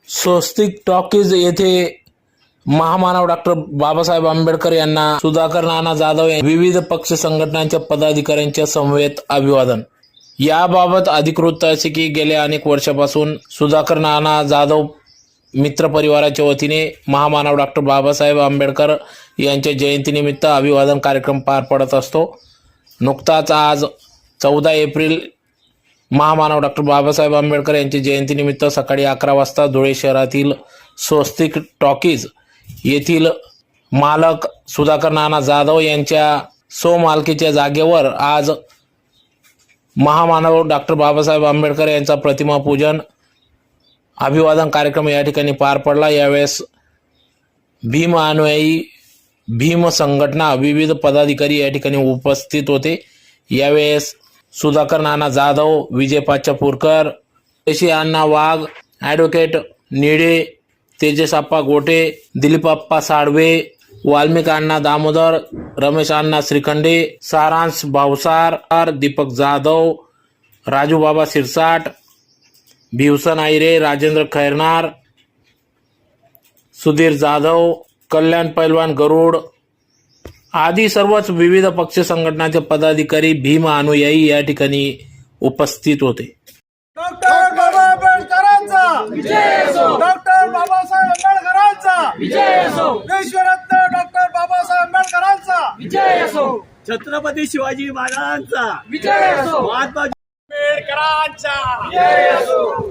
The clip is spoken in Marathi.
स्वस्तिक टॉकीज येथे महामानव डॉक्टर बाबासाहेब आंबेडकर यांना सुधाकर नाना जाधव विविध पक्ष संघटनांच्या पदाधिकाऱ्यांच्या समवेत अभिवादन। याबाबत अधिकृत असे की गेल्या अनेक वर्षापासून सुधाकर नाना जाधव मित्र परिवाराच्या वतीने महामानव डॉक्टर बाबासाहेब आंबेडकर यांच्या जयंतीनिमित्त अभिवादन कार्यक्रम पार पडत असतो। नुकताच आज 14 एप्रिल महामानव डॉक्टर बाबासाहेब आंबेडकर यांच्या जयंतीनिमित्त सकाळी 11 वाजता धुळे शहरातील स्वस्तिक टॉकीज येथील मालक सुधाकर नाना जाधव यांच्या स्वमालकीच्या जागेवर आज महामानव डॉक्टर बाबासाहेब आंबेडकर यांचा प्रतिमा पूजन अभिवादन कार्यक्रम या ठिकाणी पार पडला। यावेळेस भीम अनुयायी भीम संघटना विविध पदाधिकारी या ठिकाणी उपस्थित होते। यावेळेस सुधाकर नाना जाधव, विजय पाचापूरकर, ऋषी अण्णा वाघ, ॲडव्होकेट निळे, तेजसप्पा गोटे, दिलीपप्पा साळवे, वाल्मिक अण्णा दामोदर, रमेश अण्णा श्रीखंडे, सारांश भावसार, दीपक जाधव, राजू बाबा सिरसाट, भिवसन आयरे, राजेंद्र खैरनार, सुधीर जाधव, कल्याण पैलवान गरुड आदी सर्वच विविध पक्ष संघटनाचे पदाधिकारी भीम अनुयायी या ठिकाणी उपस्थित होते। डॉक्टर बाबा आंबेडकरांचा विजय असो। डॉक्टर बाबासाहेब आंबेडकरांचा विजय असो। विश्वरत्न डॉक्टर बाबासाहेब आंबेडकरांचा विजय असो। छत्रपती शिवाजी महाराजांचा विजय असो। महात्मा आंबेडकरांचा विजय असो।